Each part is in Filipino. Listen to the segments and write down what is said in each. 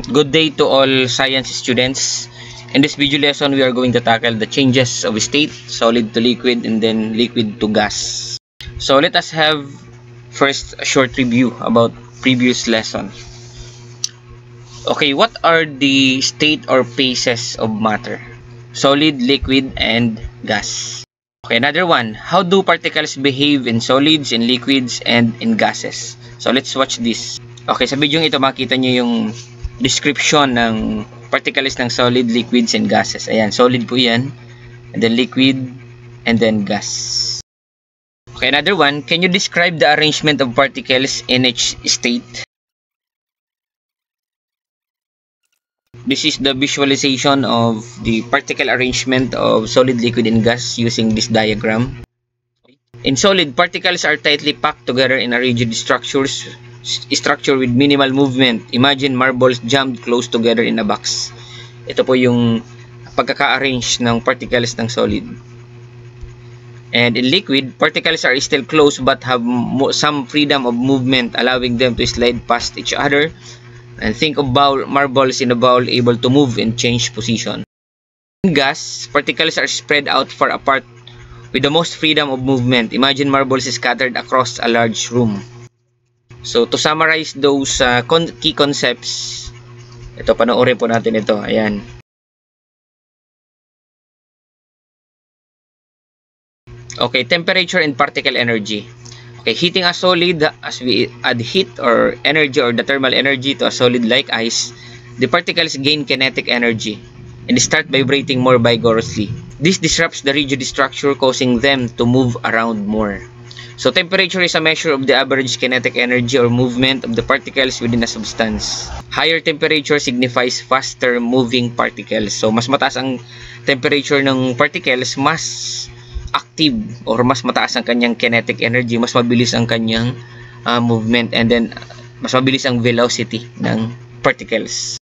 Good day to all science students. In this video lesson, we are going to tackle the changes of state, solid to liquid, and then liquid to gas. So let us have first a short review about previous lesson. Okay, what are the state or phases of matter? Solid, liquid, and gas. Okay, another one. How do particles behave in solids, in liquids, and in gases? So let's watch this. Okay, sa video ito makita nyo yung description ng particles ng solid, liquids, and gases. Ayan, solid po yan. And then liquid, and then gas. Okay, another one. Can you describe the arrangement of particles in each state? This is the visualization of the particle arrangement of solid, liquid, and gas using this diagram. In solid, particles are tightly packed together in a rigid structure with minimal movement. Imagine marbles jammed close together in a box. Ito po yung pagkaka-arrange ng particles ng solid. And in liquid, particles are still close but have some freedom of movement, allowing them to slide past each other. And think of marbles in a bowl able to move and change position. In gas, particles are spread out far apart with the most freedom of movement. Imagine marbles scattered across a large room. So, to summarize those key concepts, ito, panoorin po natin ito. Ayan. Okay, temperature and particle energy. Okay, heating a solid, as we add heat or energy or the thermal energy to a solid like ice, the particles gain kinetic energy and start vibrating more vigorously. This disrupts the rigid structure, causing them to move around more. So, temperature is a measure of the average kinetic energy or movement of the particles within a substance. Higher temperature signifies faster moving particles. So, mas mataas ang temperature ng particles, mas active or mas mataas ang kanyang kinetic energy, mas mabilis ang kanyang movement, and then mas mabilis ang velocity ng particles.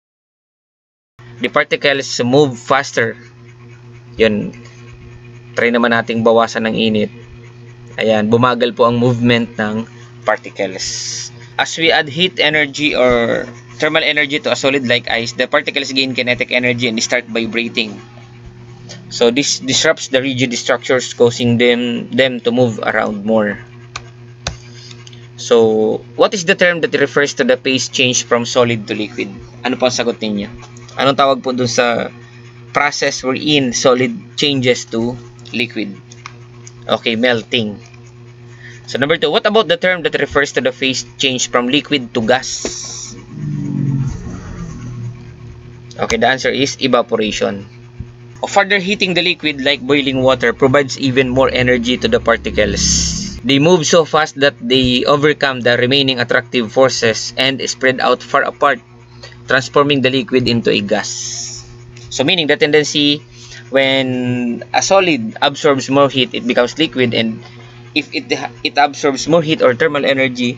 The particles move faster. Yun. Try naman nating bawasan ng init. Ayan, bumagal po ang movement ng particles. As we add heat energy or thermal energy to a solid like ice, the particles gain kinetic energy and start vibrating. So this disrupts the rigid structures, causing them to move around more. So what is the term that refers to the phase change from solid to liquid? Ano po ang sagot ninyo? Anong tawag po dun sa process wherein solid changes to liquid? Okay, melting. So number 2, what about the term that refers to the phase change from liquid to gas? Okay, the answer is evaporation. Further heating the liquid, like boiling water, provides even more energy to the particles. They move so fast that they overcome the remaining attractive forces and spread out far apart, transforming the liquid into a gas. So meaning the tendency when a solid absorbs more heat, it becomes liquid, and if it absorbs more heat or thermal energy,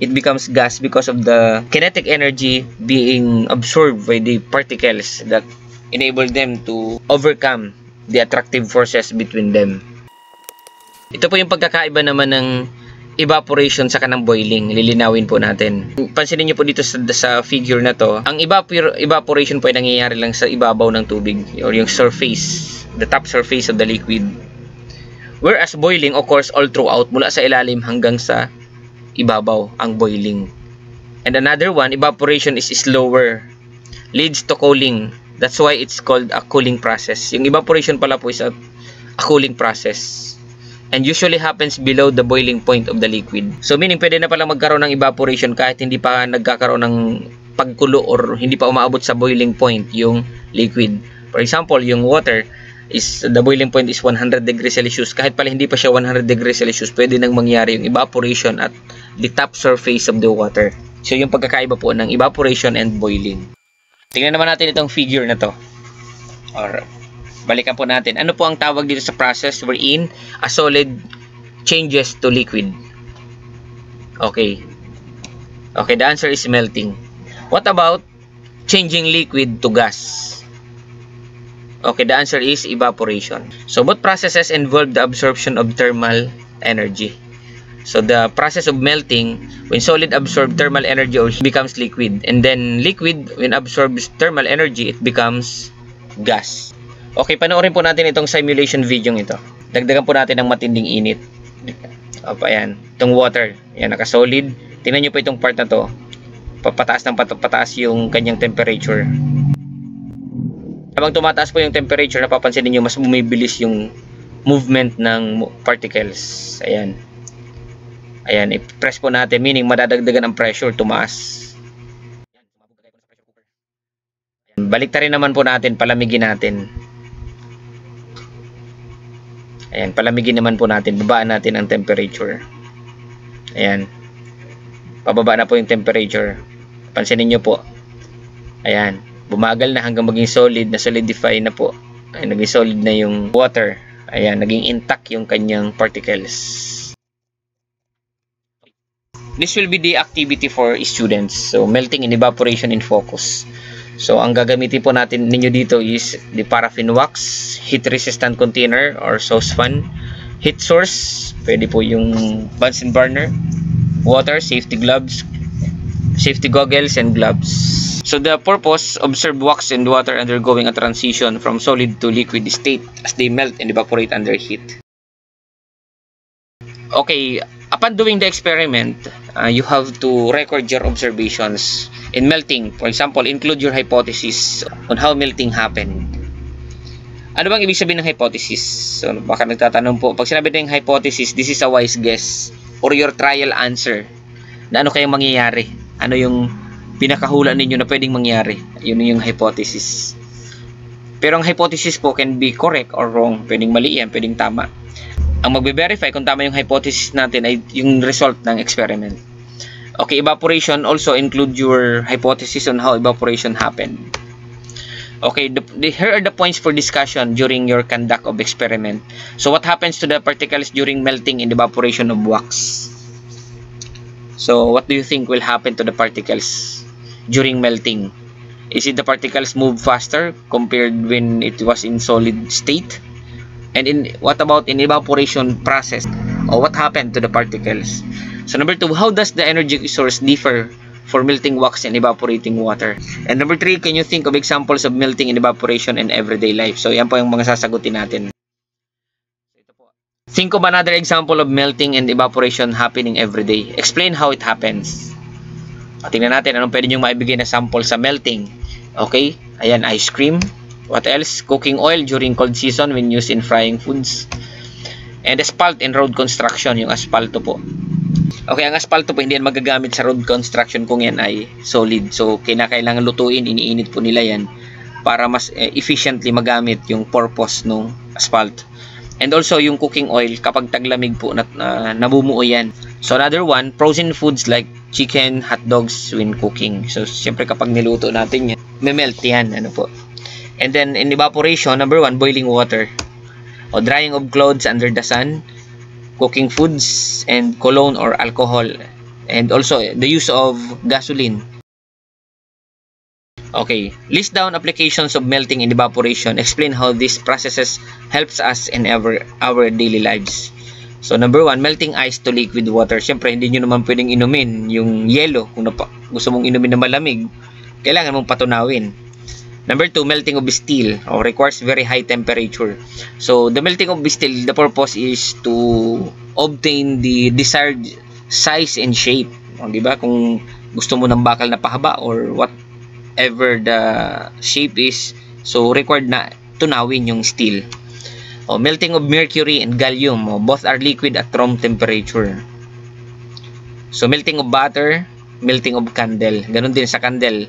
it becomes gas because of the kinetic energy being absorbed by the particles that enable them to overcome the attractive forces between them. Ito po yung pagkakaiba naman ng evaporation sa kanang boiling. Lilinawin po natin. Pansinin niyo po dito sa figure na to, ang evaporation po ay nangyayari lang sa ibabaw ng tubig or yung surface, the top surface of the liquid. Whereas boiling occurs all throughout, mula sa ilalim hanggang sa ibabaw ang boiling. And another one, evaporation is slower, leads to cooling. That's why it's called a cooling process. Yung evaporation pala po is a cooling process, and usually happens below the boiling point of the liquid. So meaning pwede na pala magkaroon ng evaporation kahit hindi pa nagkakaroon ng pagkulo or hindi pa umaabot sa boiling point yung liquid. For example, yung water is the boiling point is 100 degrees Celsius. Kahit pala hindi pa siya 100 degrees Celsius, pwede nang mangyari yung evaporation at the top surface of the water. So yung pagkakaiba po ng evaporation and boiling. Tingnan naman natin itong figure na to. Or balikan po natin. Ano po ang tawag dito sa process wherein a solid changes to liquid? Okay. Okay, the answer is melting. What about changing liquid to gas? Okay, the answer is evaporation. So both processes involve the absorption of thermal energy. So the process of melting, when solid absorbs thermal energy, becomes liquid. And then liquid, when absorbs thermal energy, it becomes gas. Okay, panoorin po natin itong simulation video ito. Dagdagan po natin ng matinding init. Ayan, itong water. Ayan, naka-solid. Tingnan nyo po itong part na to. Papataas ng pataas yung kanyang temperature. Habang tumataas po yung temperature, napapansin niyo mas bumibilis yung movement ng particles. Ayan. Ayan, i-press po natin, meaning madadagdagan ang pressure, tumaas. Ayan, baliktarin naman po natin, palamigin natin. Ayan, palamigin naman po natin, babaan natin ang temperature. Ayan. Pababa na po yung temperature. Pansinin nyo po. Ayan, bumagal na hanggang maging solid, na solidify na po. Ayan, naging solid na yung water. Ayan, naging intact yung kanyang particles. This will be the activity for students. So, melting and evaporation in focus. So, ang gagamitin po natin ninyo dito is the paraffin wax, heat-resistant container or saucepan, heat source, pwede po yung Bunsen burner, water, safety gloves, safety goggles, and gloves. So, the purpose, observe wax and water undergoing a transition from solid to liquid state as they melt and evaporate under heat. Okay, upon doing the experiment, you have to record your observations in melting. For example, include your hypothesis on how melting happened. Ano bang ibig sabihin ng hypothesis? So, baka nagtatanong po, pag sinabi ng hypothesis, this is a wise guess or your trial answer na ano kayang mangyayari. Ano yung pinakahula ninyo na pwedeng mangyari. Yun yung hypothesis. Pero ang hypothesis po can be correct or wrong. Pwedeng mali yan, pwedeng tama. Ang magbe-verify kung tama yung hypothesis natin ay yung result ng experiment. Okay, evaporation, also include your hypothesis on how evaporation happened. Okay, here are the points for discussion during your conduct of experiment. So what happens to the particles during melting and evaporation of wax? So what do you think will happen to the particles during melting? Is it the particles move faster compared when it was in solid state? And what about in evaporation process? Or what happened to the particles? So number 2, how does the energy source differ for melting wax and evaporating water? And number 3, can you think of examples of melting and evaporation in everyday life? So yan po yung mga sasagutin natin. Think of another example of melting and evaporation happening every day. Explain how it happens. Tingnan natin anong pwede nyo maibigay na sample sa melting. Okay, ayan, ice cream. What else? Cooking oil during cold season when used in frying foods. And asphalt in road construction, yung asphalto po. Okay, ang asphalto po hindi yan magagamit sa road construction kung yan ay solid. So, kailangan lutuin, iniinit po nila yan para mas efficiently magamit yung purpose ng asphalt. And also, yung cooking oil, kapag taglamig po, nabumuo yan. So, another one, frozen foods like chicken, hot dogs when cooking. So, siyempre kapag niluto natin yan, may-melt yan. Ano po? And then, in evaporation, number 1, boiling water. O drying of clothes under the sun, cooking foods, and cologne or alcohol. And also, the use of gasoline. Okay, list down applications of melting and evaporation. Explain how these processes helps us in our daily lives. So, number 1, melting ice to liquid water. Siyempre, hindi nyo naman pwedeng inumin yung yelo. Kung gusto mong inumin na malamig, kailangan mong patunawin. Number 2, melting of steel requires very high temperature. So, the melting of steel, the purpose is to obtain the desired size and shape. Diba? Kung gusto mo ng bakal na pahaba or whatever the shape is, so required na tunawin yung steel. Melting of mercury and gallium, both are liquid at room temperature. So, melting of butter, melting of candle. Ganun din sa candle.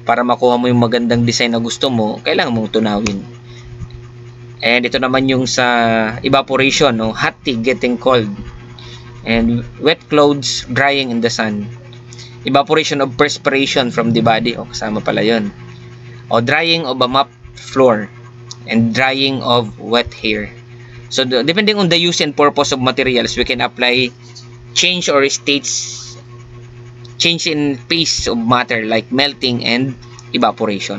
Para makuha mo yung magandang design na gusto mo, kailangan mong tunawin. And ito naman yung sa evaporation, hot tea getting cold. And wet clothes drying in the sun. Evaporation of perspiration from the body, kasama pala yun. Drying of a mop floor. And drying of wet hair. So, depending on the use and purpose of materials, we can apply change or change in phase of matter like melting and evaporation.